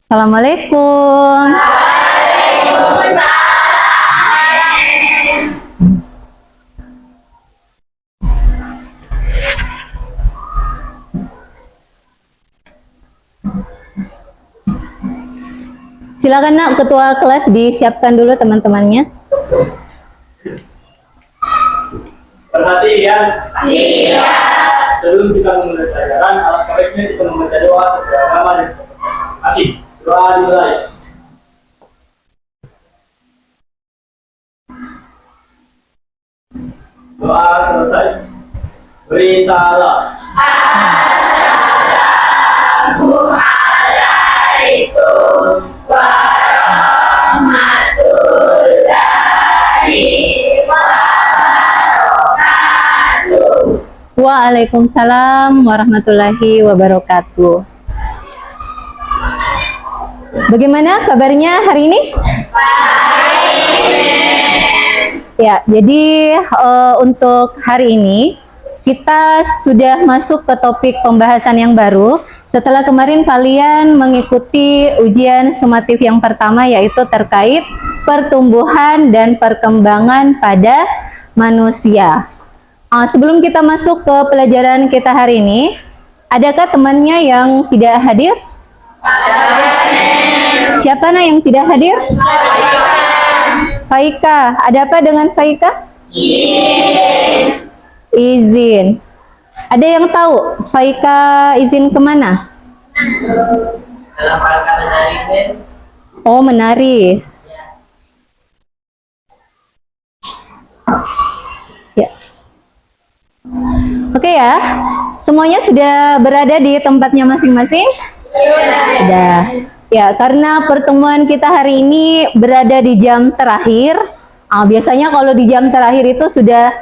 Assalamualaikum. Silakan Nak, ketua kelas disiapkan dulu teman-temannya. Perhatian. Siap. Sebelum kita memulai pelajaran, alat baiknya kita membaca doa sesuai agama dan asik. Doa dimulai. Doa selesai. Beri salam. Assalamualaikum warahmatullahi wabarakatuh. Waalaikumsalam warahmatullahi wabarakatuh. Bagaimana kabarnya hari ini? Ya, jadi untuk hari ini kita sudah masuk ke topik pembahasan yang baru. Setelah kemarin kalian mengikuti ujian sumatif yang pertama, yaitu terkait pertumbuhan dan perkembangan pada manusia. Sebelum kita masuk ke pelajaran kita hari ini, adakah temannya yang tidak hadir? Siapa yang tidak hadir? Faika. Ada apa dengan Faika? Izin. Ada yang tahu Faika izin kemana? Dalam rangka menari. Oh, menari. Ya. Oke ya. Semuanya sudah berada di tempatnya masing-masing? Sudah. Ya, karena pertemuan kita hari ini berada di jam terakhir. Biasanya kalau di jam terakhir itu sudah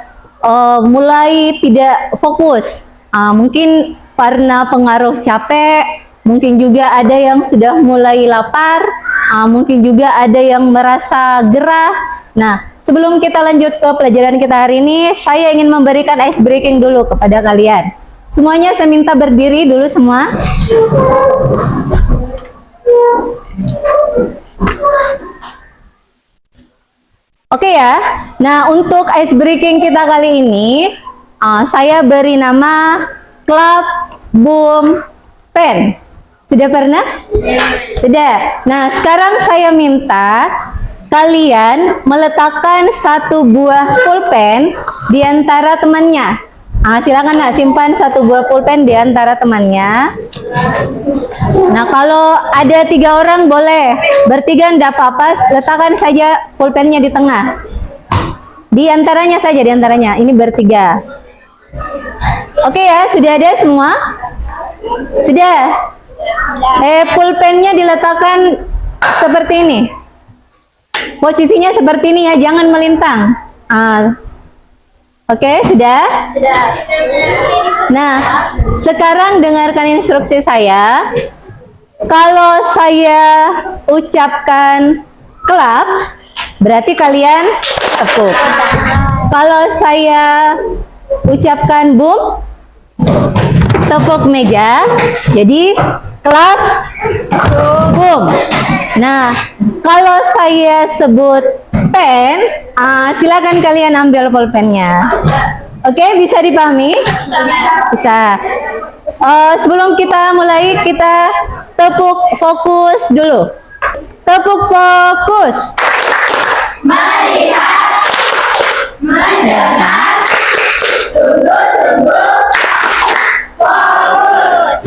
mulai tidak fokus. Mungkin karena pengaruh capek, mungkin juga ada yang sudah mulai lapar, mungkin juga ada yang merasa gerah. Nah, sebelum kita lanjut ke pelajaran kita hari ini, saya ingin memberikan ice breaking dulu kepada kalian. Semuanya saya minta berdiri dulu semua. Oke ya. Nah, untuk ice breaking kita kali ini, saya beri nama Club Boom Pen. Sudah pernah? Sudah. Nah, sekarang saya minta kalian meletakkan satu buah pulpen di antara temannya. Silakan Nak, simpan satu buah pulpen di antara temannya. Nah, kalau ada 3 orang boleh, bertiga tidak apa-apa, letakkan saja pulpennya di tengah. Di antaranya saja, di antaranya. Ini bertiga. Oke ya, sudah ada semua? Sudah? Pulpennya diletakkan seperti ini. Posisinya seperti ini ya, jangan melintang. Oke, sudah? Sudah. Nah, sekarang dengarkan instruksi saya. Kalau saya ucapkan clap, berarti kalian tepuk. Kalau saya ucapkan boom, tepuk meja. Jadi clap, boom. Nah, kalau saya sebut pen, silakan kalian ambil pulpennya. Oke, bisa dipahami? Bisa. Sebelum kita mulai, kita tepuk fokus dulu. Tepuk fokus. Melihat, mendengar, sungguh-sungguh fokus.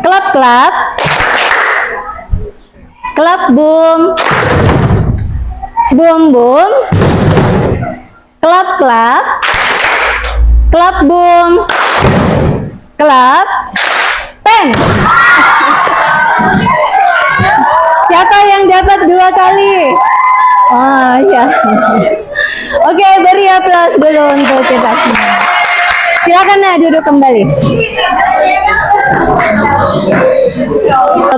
Klap-klap. Klap boom. Boom-boom. Klap-klap. Klap boom. Klap. Pen. Siapa yang dapat 2 kali? Oh ya. Oke, beri aplaus dulu untuk kita semua. Silakan Nak, duduk kembali.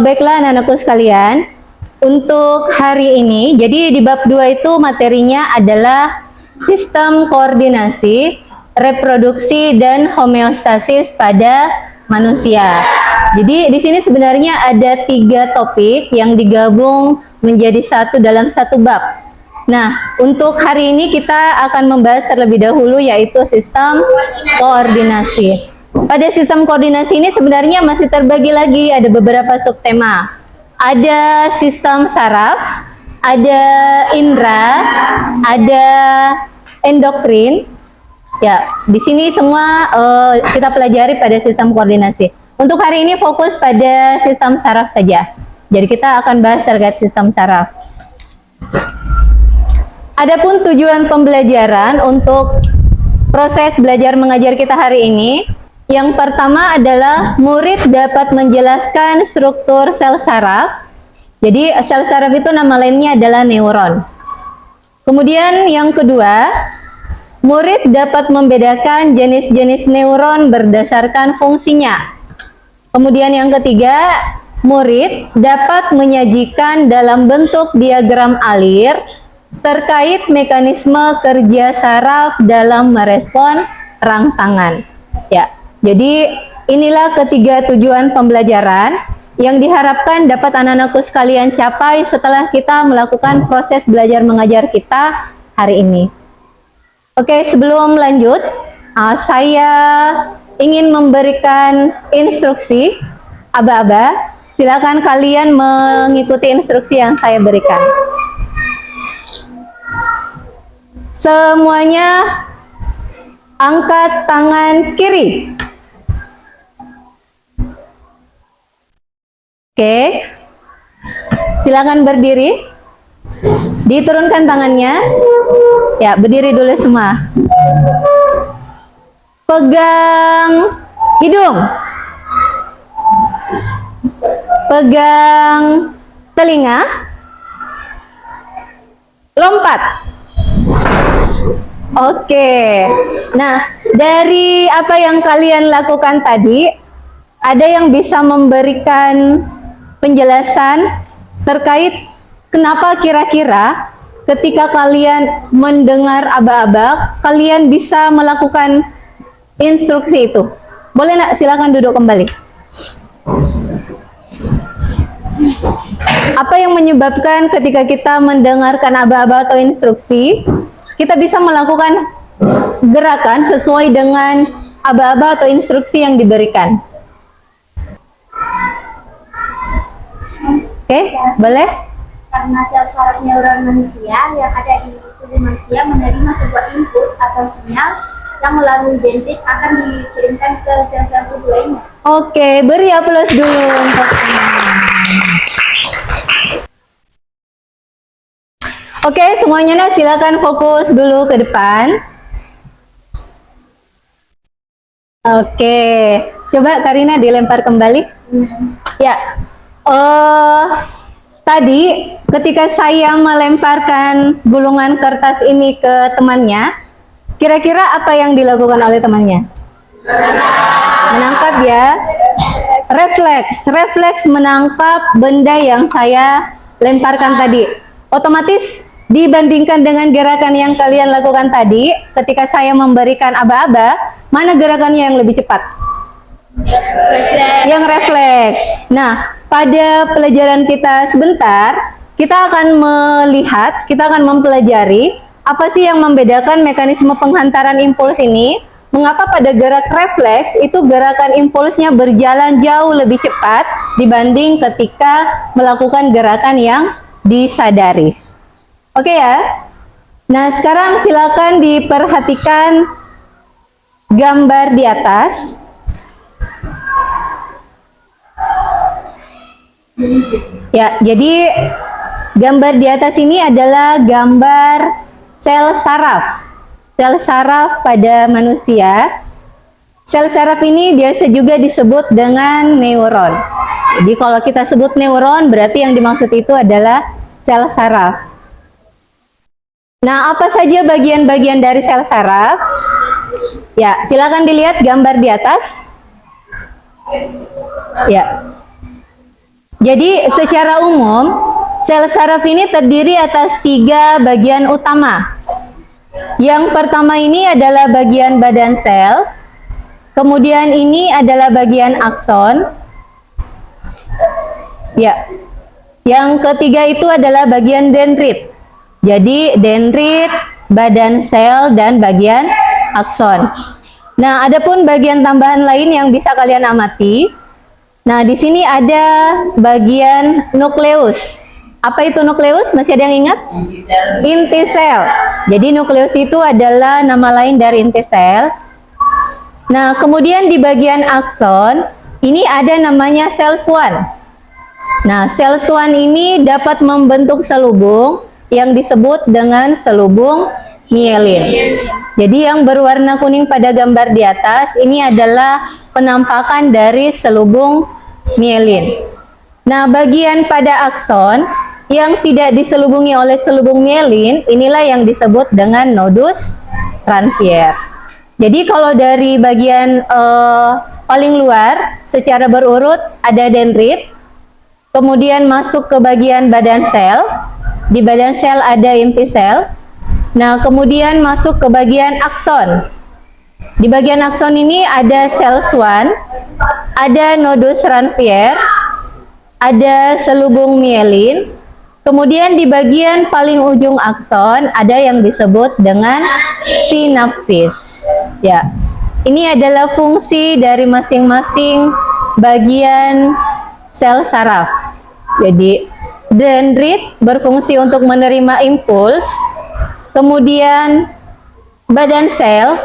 Baiklah anak-anakku sekalian, untuk hari ini, jadi di bab 2 itu materinya adalah sistem koordinasi, reproduksi, dan homeostasis pada manusia. Jadi di sini sebenarnya ada 3 topik yang digabung menjadi satu dalam satu bab. Nah, untuk hari ini kita akan membahas terlebih dahulu yaitu sistem koordinasi. Pada sistem koordinasi ini sebenarnya masih terbagi lagi, ada beberapa subtema. Ada sistem saraf, ada indera, ada endokrin. Ya, di sini semua kita pelajari pada sistem koordinasi. Untuk hari ini fokus pada sistem saraf saja. Jadi kita akan bahas terkait sistem saraf. Adapun tujuan pembelajaran untuk proses belajar mengajar kita hari ini, yang pertama adalah murid dapat menjelaskan struktur sel saraf. Jadi sel saraf itu nama lainnya adalah neuron. Kemudian yang kedua, murid dapat membedakan jenis-jenis neuron berdasarkan fungsinya. Kemudian yang ketiga, murid dapat menyajikan dalam bentuk diagram alir terkait mekanisme kerja saraf dalam merespon rangsangan. Ya, jadi inilah ketiga tujuan pembelajaran yang diharapkan dapat anak-anakku sekalian capai setelah kita melakukan proses belajar mengajar kita hari ini. Oke, sebelum lanjut, saya ingin memberikan instruksi. Aba-aba, silakan kalian mengikuti instruksi yang saya berikan. Semuanya angkat tangan kiri. Oke, silakan berdiri. Diturunkan tangannya. Ya, berdiri dulu semua. Pegang hidung. Pegang telinga. Lompat. Oke. Nah, dari apa yang kalian lakukan tadi, ada yang bisa memberikan penjelasan terkait kenapa kira-kira ketika kalian mendengar aba-aba, kalian bisa melakukan instruksi itu? Boleh nak? Silakan duduk kembali. Apa yang menyebabkan ketika kita mendengarkan aba-aba atau instruksi, kita bisa melakukan gerakan sesuai dengan aba-aba atau instruksi yang diberikan? Oke, boleh? Karena sel saraf neuron manusia yang ada di tubuh manusia menerima sebuah impuls atau sinyal yang melalui dendrit akan dikirimkan ke sel-sel tubuh lainnya. Oke, beri aplaus dulu untuk Oke, semuanya nah, silakan fokus dulu ke depan. Oke, coba Karina dilempar kembali. Ya, tadi ketika saya melemparkan gulungan kertas ini ke temannya, kira-kira apa yang dilakukan oleh temannya? Menangkap ya. Refleks menangkap benda yang saya lemparkan tadi. Otomatis dibandingkan dengan gerakan yang kalian lakukan tadi, ketika saya memberikan aba-aba, mana gerakannya yang lebih cepat? Yang refleks. Nah, pada pelajaran kita sebentar, kita akan melihat, kita akan mempelajari apa sih yang membedakan mekanisme penghantaran impuls ini. Mengapa pada gerak refleks itu gerakan impulsnya berjalan jauh lebih cepat dibanding ketika melakukan gerakan yang disadari. Oke ya. Nah, sekarang silakan diperhatikan gambar di atas. Ya, jadi gambar di atas ini adalah gambar sel saraf. Sel saraf pada manusia. Sel saraf ini biasa juga disebut dengan neuron. Jadi kalau kita sebut neuron, berarti yang dimaksud itu adalah sel saraf. Nah, apa saja bagian-bagian dari sel saraf? Ya, silakan dilihat gambar di atas. Ya. Jadi secara umum, sel saraf ini terdiri atas 3 bagian utama. Yang pertama ini adalah bagian badan sel. Kemudian ini adalah bagian akson. Ya. Yang ketiga itu adalah bagian dendrit. Jadi dendrit, badan sel, dan bagian akson. Nah, adapun bagian tambahan lain yang bisa kalian amati. Nah, di sini ada bagian nukleus. Apa itu nukleus? Masih ada yang ingat? Inti sel. Jadi nukleus itu adalah nama lain dari inti sel. Nah, kemudian di bagian akson, ini ada namanya sel swan. Nah, sel swan ini dapat membentuk selubung yang disebut dengan selubung mielin. Jadi yang berwarna kuning pada gambar di atas, ini adalah penampakan dari selubung mielin. Nah, bagian pada akson yang tidak diselubungi oleh selubung mielin, inilah yang disebut dengan nodus Ranvier. Jadi kalau dari bagian paling luar, secara berurut ada dendrit, kemudian masuk ke bagian badan sel, di badan sel ada inti sel, nah kemudian masuk ke bagian akson. Di bagian akson ini ada sel swan, ada nodus Ranvier, ada selubung mielin, kemudian di bagian paling ujung akson ada yang disebut dengan sinapsis. Ya, ini adalah fungsi dari masing-masing bagian sel saraf. Jadi dendrit berfungsi untuk menerima impuls, kemudian badan sel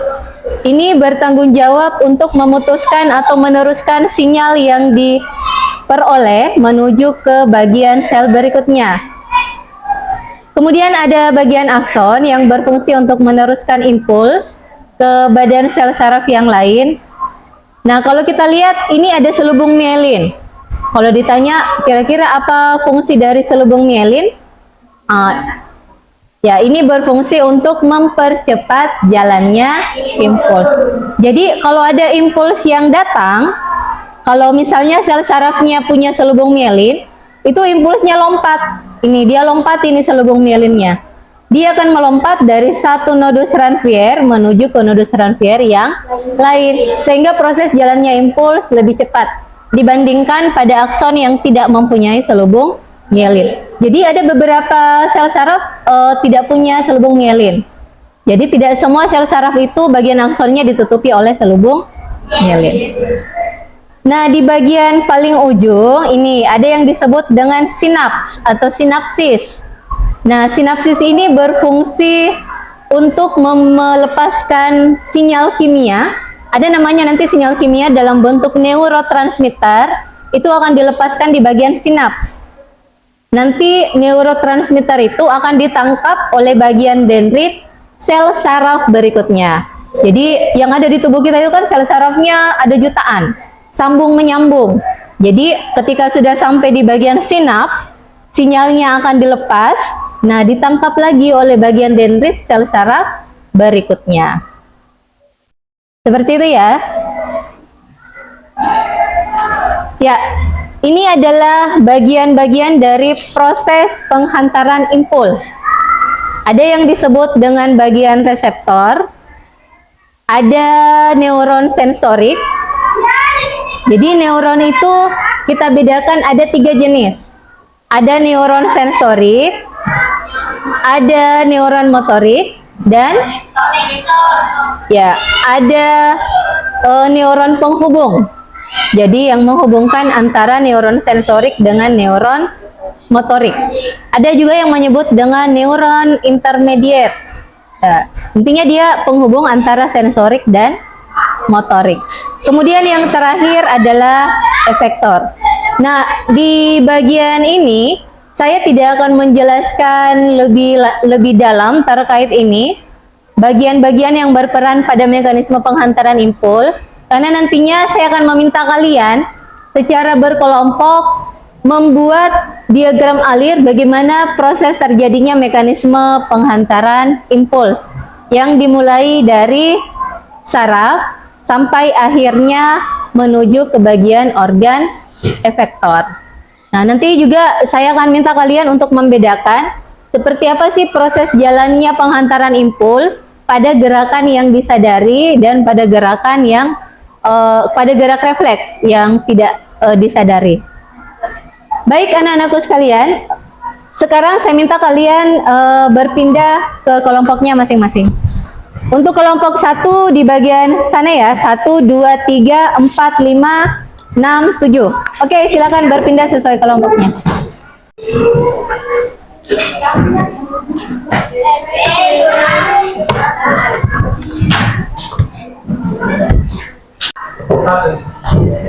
ini bertanggung jawab untuk memutuskan atau meneruskan sinyal yang diperoleh menuju ke bagian sel berikutnya. Kemudian ada bagian akson yang berfungsi untuk meneruskan impuls ke badan sel saraf yang lain. Nah, kalau kita lihat ini ada selubung mielin. Kalau ditanya kira-kira apa fungsi dari selubung mielin? Ya, ini berfungsi untuk mempercepat jalannya impuls. Jadi kalau ada impuls yang datang, kalau misalnya sel sarafnya punya selubung mielin, itu impulsnya lompat. Ini dia lompat, ini selubung mielinnya. Dia akan melompat dari satu nodus Ranvier menuju ke nodus Ranvier yang lain, sehingga proses jalannya impuls lebih cepat dibandingkan pada akson yang tidak mempunyai selubung mielin. Jadi ada beberapa sel saraf tidak punya selubung mielin. Jadi tidak semua sel saraf itu bagian aksonnya ditutupi oleh selubung mielin. Nah, di bagian paling ujung ini ada yang disebut dengan sinaps atau sinapsis. Nah, sinapsis ini berfungsi untuk melepaskan sinyal kimia. Ada namanya nanti sinyal kimia dalam bentuk neurotransmitter, itu akan dilepaskan di bagian sinaps. Nanti neurotransmitter itu akan ditangkap oleh bagian dendrit sel saraf berikutnya. Jadi yang ada di tubuh kita itu kan sel sarafnya ada jutaan, sambung menyambung. Jadi ketika sudah sampai di bagian sinaps, sinyalnya akan dilepas. Nah, ditangkap lagi oleh bagian dendrit sel saraf berikutnya. Seperti itu ya. Ya, ini adalah bagian-bagian dari proses penghantaran impuls. Ada yang disebut dengan bagian reseptor, ada neuron sensorik. Jadi neuron itu kita bedakan ada 3 jenis. Ada neuron sensorik, ada neuron motorik, dan ya ada neuron penghubung. Jadi yang menghubungkan antara neuron sensorik dengan neuron motorik. Ada juga yang menyebut dengan neuron intermediate. Ya, intinya dia penghubung antara sensorik dan motorik. Kemudian yang terakhir adalah efektor. Nah, di bagian ini saya tidak akan menjelaskan lebih dalam terkait ini, bagian-bagian yang berperan pada mekanisme penghantaran impuls, karena nantinya saya akan meminta kalian secara berkelompok membuat diagram alir bagaimana proses terjadinya mekanisme penghantaran impuls yang dimulai dari saraf sampai akhirnya menuju ke bagian organ efektor. Nah, nanti juga saya akan minta kalian untuk membedakan seperti apa sih proses jalannya penghantaran impuls pada gerakan yang disadari dan pada gerakan yang pada gerak refleks yang tidak disadari. Baik anak-anakku sekalian, sekarang saya minta kalian berpindah ke kelompoknya masing-masing. Untuk kelompok 1 di bagian sana ya, 1, 2, 3, 4, 5, 6, 7. Oke, silakan berpindah sesuai kelompoknya.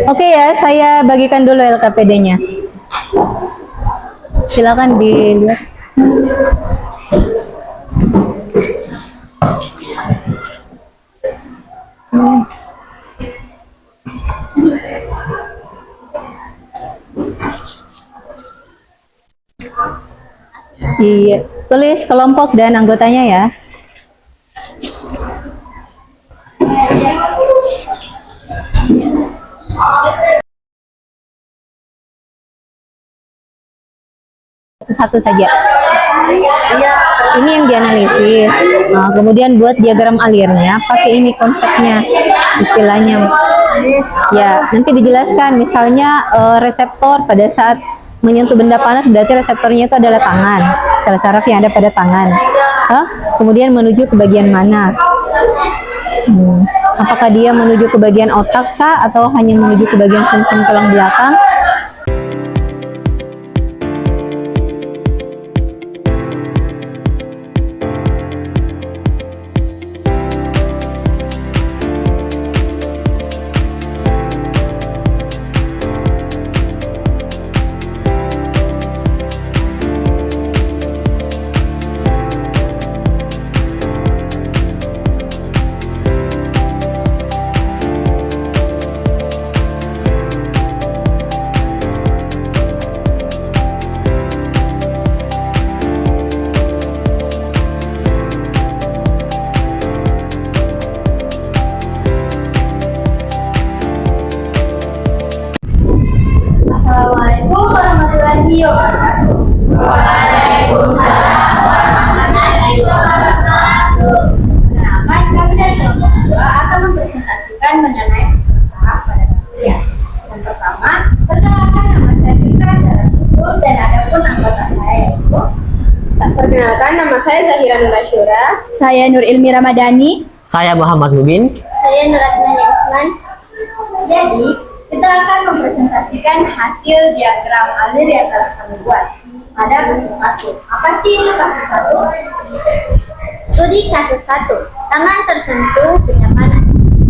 Oke ya, saya bagikan dulu LKPD-nya. Silakan dilihat. Iya, tulis kelompok dan anggotanya ya. Satu saja. Ini yang dianalisis. Nah, kemudian buat diagram alirnya, pakai ini konsepnya, istilahnya. Ya, nanti dijelaskan. Misalnya reseptor pada saat menyentuh benda panas, berarti reseptornya itu adalah tangan, sel saraf yang ada pada tangan. Kemudian menuju ke bagian mana? Apakah dia menuju ke bagian otak kah, atau hanya menuju ke bagian sumsum tulang belakang? Assalamualaikum warahmatullahi wabarakatuh. Waalaikumsalam warahmatullahi wabarakatuh. Perkenalkan, kami dari kelompok 2 akan mempresentasikan mengenai sistem saraf pada manusia. Yang pertama, perkenalkan, nama saya Fitra Zahra Nursul dan ada pun anggota saya yaitu. Perkenalkan, nama saya Zahira Nurasyura. Saya Nur Ilmi Ramadhani. Saya Muhammad Mubin. Saya Nuratina Yusman. Jadi, kita akan mempresentasikan hasil diagram alir yang telah kami buat pada kasus 1. Apa sih itu kasus 1? Studi kasus 1. Tangan tersentuh benda panas.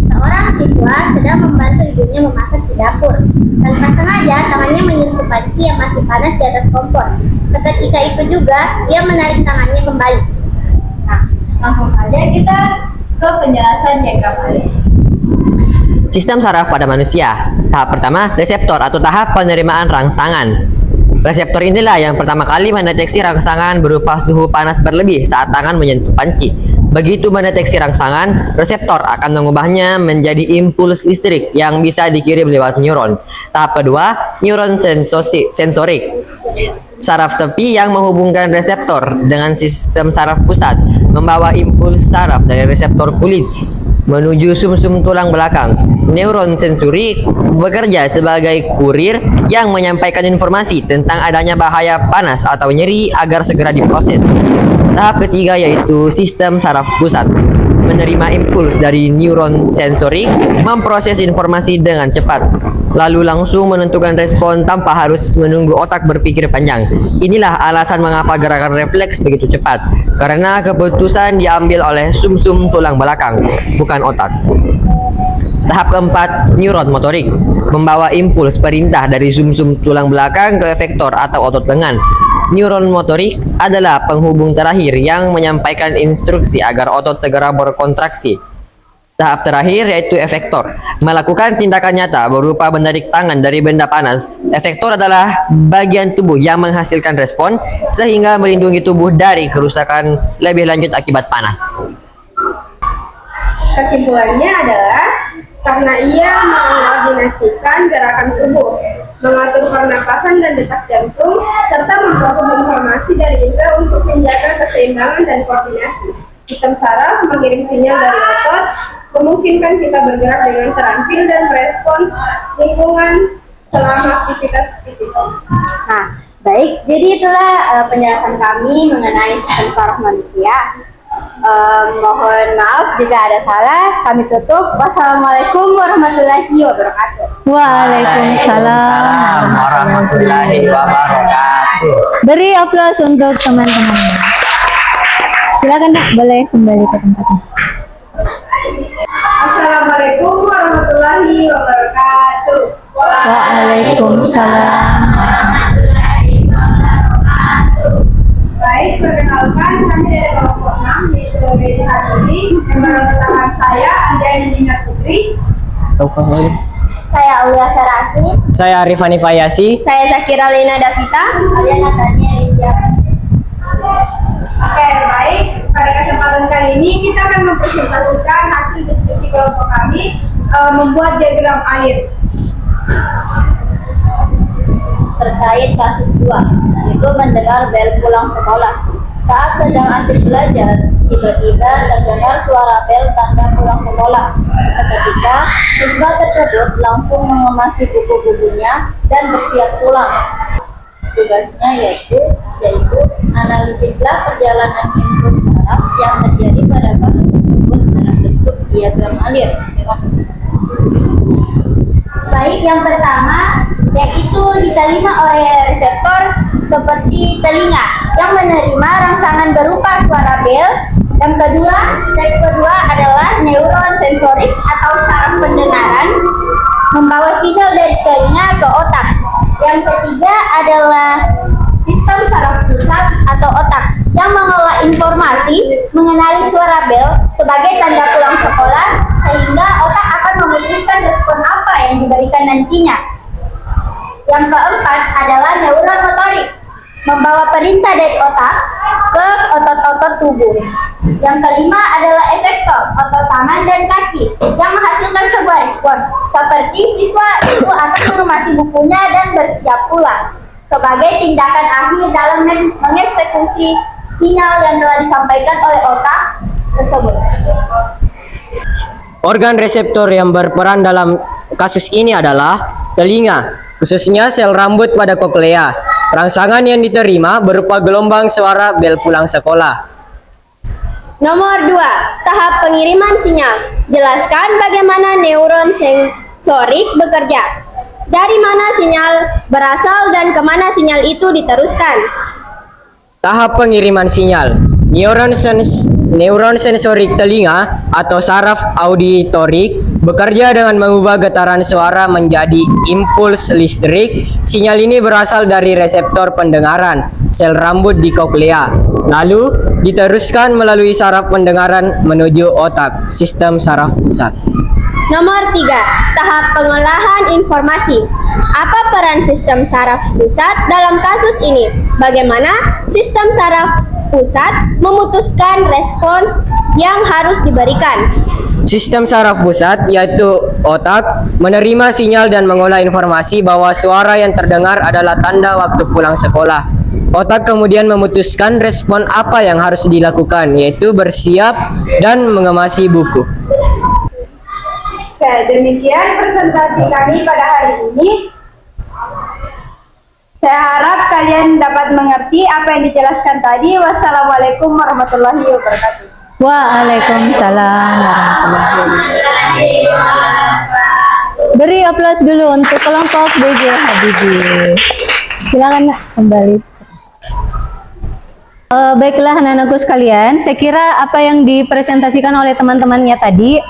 Seorang siswa sedang membantu ibunya memasak di dapur. Tanpa sengaja, tangannya menyentuh panci yang masih panas di atas kompor. Seketika itu juga, dia menarik tangannya kembali. Nah, langsung saja kita ke penjelasan diagram alir. Sistem saraf pada manusia. Tahap pertama, reseptor atau tahap penerimaan rangsangan. Reseptor inilah yang pertama kali mendeteksi rangsangan berupa suhu panas berlebih saat tangan menyentuh panci. Begitu mendeteksi rangsangan, reseptor akan mengubahnya menjadi impuls listrik yang bisa dikirim lewat neuron. Tahap kedua, neuron sensorik. Saraf tepi yang menghubungkan reseptor dengan sistem saraf pusat membawa impuls saraf dari reseptor kulit menuju sumsum tulang belakang. Neuron sensorik bekerja sebagai kurir yang menyampaikan informasi tentang adanya bahaya panas atau nyeri agar segera diproses. Tahap ketiga yaitu sistem saraf pusat. Menerima impuls dari neuron sensorik, memproses informasi dengan cepat, lalu langsung menentukan respon tanpa harus menunggu otak berpikir panjang. Inilah alasan mengapa gerakan refleks begitu cepat, karena keputusan diambil oleh sumsum tulang belakang, bukan otak. Tahap keempat, neuron motorik. Membawa impuls perintah dari sumsum tulang belakang ke efektor atau otot lengan. Neuron motorik adalah penghubung terakhir yang menyampaikan instruksi agar otot segera berkontraksi. Tahap terakhir yaitu efektor. Melakukan tindakan nyata berupa menarik tangan dari benda panas. Efektor adalah bagian tubuh yang menghasilkan respon sehingga melindungi tubuh dari kerusakan lebih lanjut akibat panas. Kesimpulannya adalah karena ia mengkoordinasikan gerakan tubuh, mengatur pernapasan dan detak jantung, serta memproses informasi dari indera untuk menjaga keseimbangan dan koordinasi. Sistem saraf mengirim sinyal dari otot memungkinkan kita bergerak dengan terampil dan merespons lingkungan selama aktivitas fisik. Nah, baik. Jadi itulah penjelasan kami mengenai sistem saraf manusia. Mohon maaf jika ada salah. Kami tutup. Wassalamualaikum warahmatullahi wabarakatuh. Waalaikumsalam. warahmatullahi wabarakatuh. Beri aplaus untuk teman-teman. Silakan Nak, boleh kembali ke tempatnya. Assalamualaikum warahmatullahi wabarakatuh. Waalaikumsalam. Baik, perkenalkan kami dari kelompok 6 yaitu BD Haduli yang beranggotakan saya Andiani Nina Putri. Saya Aulia Sarasi. Saya Arifani Fayasi. Saya Zakira Lena Davita. Saya Natania Alicia. Oke, baik. Pada kesempatan kali ini kita akan mempresentasikan hasil diskusi kelompok kami membuat diagram alir. Terkait kasus 2, yaitu mendengar bel pulang sekolah. Saat sedang asik belajar, tiba-tiba terdengar suara bel tanda pulang sekolah. Seketika, siswa tersebut langsung mengemasi buku-bukunya dan bersiap pulang. Tugasnya yaitu analisislah perjalanan impuls saraf yang terjadi pada kasus tersebut dalam bentuk diagram alir. Baik, yang pertama yaitu diterima oleh reseptor seperti telinga yang menerima rangsangan berupa suara bel. Yang kedua adalah neuron sensorik atau saraf pendengaran membawa sinyal dari telinga ke otak. Yang ketiga adalah sistem saraf pusat atau otak yang mengolah informasi mengenali suara bel sebagai tanda pulang sekolah, sehingga otak akan memutuskan respon apa yang diberikan nantinya. Yang keempat adalah neuron motorik, membawa perintah dari otak ke otot-otot tubuh. Yang kelima adalah efektor, otot tangan dan kaki, yang menghasilkan sebuah respon, seperti siswa itu akan mengemasi bukunya dan bersiap pulang, sebagai tindakan akhir dalam mengeksekusi sinyal yang telah disampaikan oleh otak tersebut. Organ reseptor yang berperan dalam kasus ini adalah telinga, khususnya sel rambut pada koklea. Rangsangan yang diterima berupa gelombang suara bel pulang sekolah. Nomor 2, tahap pengiriman sinyal. Jelaskan bagaimana neuron sensorik bekerja. Dari mana sinyal berasal dan kemana sinyal itu diteruskan. Tahap pengiriman sinyal. Neuron sensorik telinga atau saraf auditorik bekerja dengan mengubah getaran suara menjadi impuls listrik. Sinyal ini berasal dari reseptor pendengaran, sel rambut di koklea. Lalu diteruskan melalui saraf pendengaran menuju otak, sistem saraf pusat. Nomor 3, tahap pengolahan informasi. Apa peran sistem saraf pusat dalam kasus ini? Bagaimana sistem saraf pusat memutuskan respons yang harus diberikan? Sistem saraf pusat, yaitu otak, menerima sinyal dan mengolah informasi bahwa suara yang terdengar adalah tanda waktu pulang sekolah. Otak kemudian memutuskan respon apa yang harus dilakukan, yaitu bersiap dan mengemasi buku. Oke, demikian presentasi kami pada hari ini. Saya harap kalian dapat mengerti apa yang dijelaskan tadi. Wassalamualaikum warahmatullahi wabarakatuh. Waalaikumsalam warahmatullahi wabarakatuh. Beri aplaus dulu untuk kelompok BJ Habibie. Silakan Nak, kembali. Baiklah anak-anakku sekalian, saya kira apa yang dipresentasikan oleh teman-temannya tadi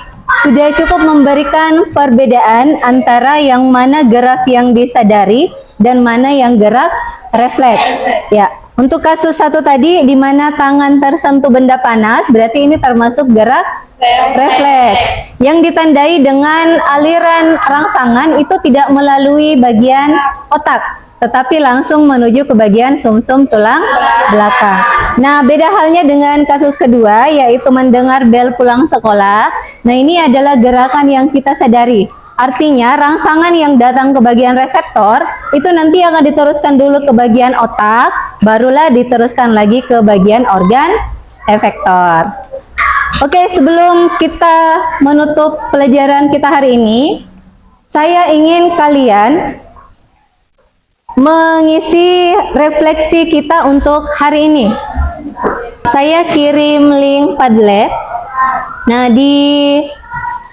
sudah cukup memberikan perbedaan antara yang mana gerak yang disadari dan mana yang gerak refleks. Ya, untuk kasus 1 tadi di mana tangan tersentuh benda panas, berarti ini termasuk gerak refleks. Yang ditandai dengan aliran rangsangan itu tidak melalui bagian otak, tetapi langsung menuju ke bagian sumsum tulang belakang. Nah, beda halnya dengan kasus kedua, yaitu mendengar bel pulang sekolah. Nah, ini adalah gerakan yang kita sadari. Artinya, rangsangan yang datang ke bagian reseptor, itu nanti akan diteruskan dulu ke bagian otak, barulah diteruskan lagi ke bagian organ efektor. Oke, sebelum kita menutup pelajaran kita hari ini, saya ingin kalian mengisi refleksi kita untuk hari ini. Saya kirim link Padlet. Nah, di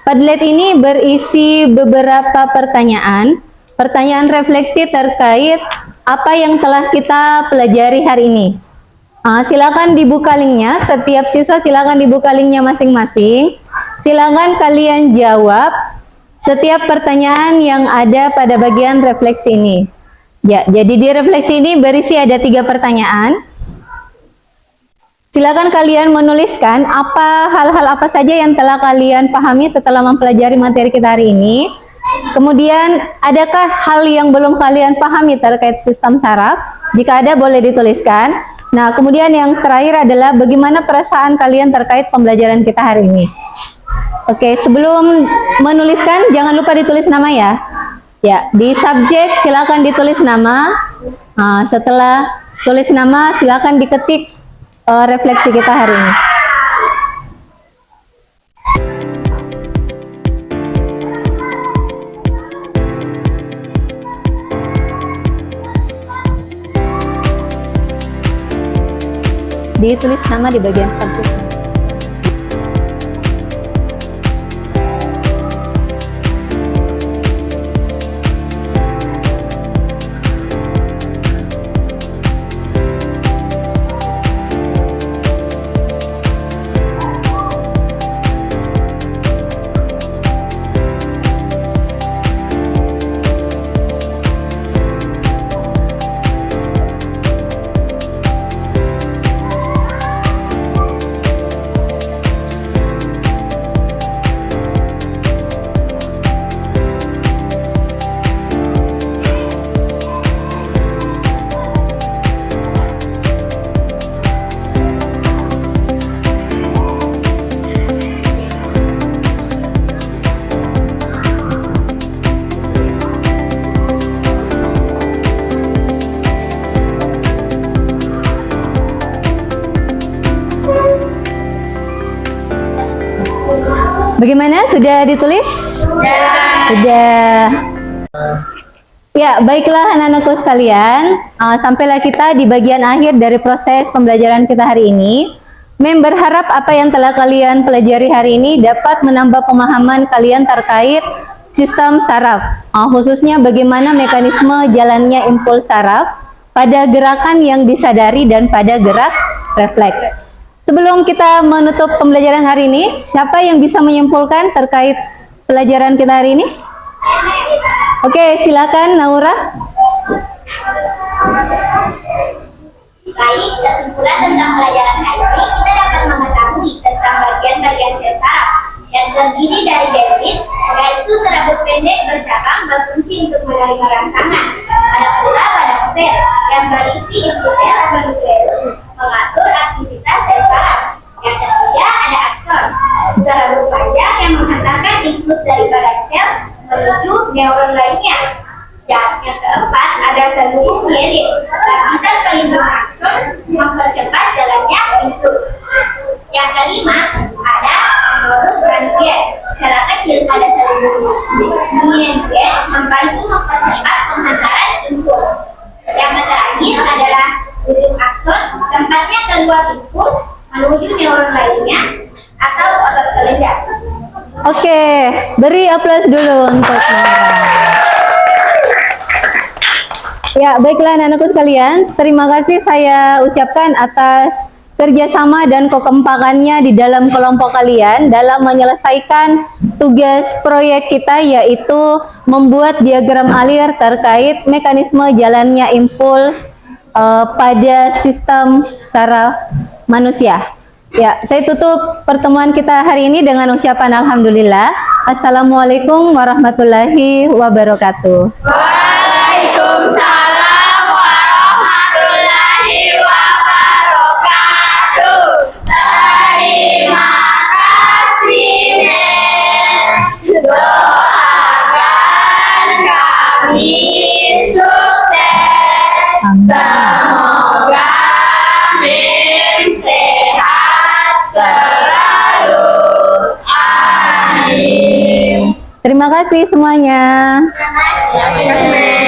Padlet ini berisi beberapa pertanyaan refleksi terkait apa yang telah kita pelajari hari ini. Silakan dibuka linknya, setiap siswa silakan dibuka linknya masing-masing. Silakan kalian jawab setiap pertanyaan yang ada pada bagian refleksi ini. Ya, jadi di refleksi ini berisi ada 3 pertanyaan. Silakan kalian menuliskan hal-hal apa saja yang telah kalian pahami setelah mempelajari materi kita hari ini. Kemudian, adakah hal yang belum kalian pahami terkait sistem saraf? Jika ada, boleh dituliskan. Nah, kemudian yang terakhir adalah bagaimana perasaan kalian terkait pembelajaran kita hari ini. Oke, sebelum menuliskan, jangan lupa ditulis nama ya. Ya, di subjek silakan ditulis nama. Setelah tulis nama, silakan diketik refleksi kita hari ini. Ditulis nama di bagian subjek. Bagaimana? Sudah ditulis? Sudah. Ya, baiklah anak-anakku sekalian. Sampailah kita di bagian akhir dari proses pembelajaran kita hari ini. Mem berharap apa yang telah kalian pelajari hari ini dapat menambah pemahaman kalian terkait sistem saraf. Khususnya bagaimana mekanisme jalannya impuls saraf pada gerakan yang disadari dan pada gerak refleks. Sebelum kita menutup pembelajaran hari ini, siapa yang bisa menyimpulkan terkait pelajaran kita hari ini? Oke, silakan Naura. Baik, kesimpulan tentang pelajaran hari ini, kita dapat mengetahui tentang bagian-bagian sel saraf yang terdiri dari dendrit, yaitu serabut pendek bercabang berfungsi untuk menerima rangsangan. Ada pula badan sel yang berisi inti sel atau nukleus mengatur aktivitas sel saraf. Yang ketiga ada akson, serabut panjang yang menghantarkan impuls dari badan sel menuju neuron lainnya. Dan yang keempat ada seluruh mielin, lapisan pelindung akson mempercepat jalannya impuls. Yang kelima ada Morus Ranvier, cara kecil pada seluruh mielin membantu mempercepat penghantaran impuls. Yang terakhir adalah ujung akson, tempatnya keluar impuls menuju neuron lainnya atau otot kelenjar. Oke, beri aplaus dulu untuk Naura. Ya, baiklah anak-anakku sekalian, terima kasih saya ucapkan atas kerjasama dan kekompakannya di dalam kelompok kalian dalam menyelesaikan tugas proyek kita, yaitu membuat diagram alir terkait mekanisme jalannya impuls pada sistem saraf manusia. Ya, saya tutup pertemuan kita hari ini dengan ucapan alhamdulillah. Assalamualaikum warahmatullahi wabarakatuh. Waalaikumsalam warahmatullahi wabarakatuh. Terima kasih, Nen. Doakan kami sukses. Semoga Mem sehat selalu. Terima kasih semuanya. Terima kasih.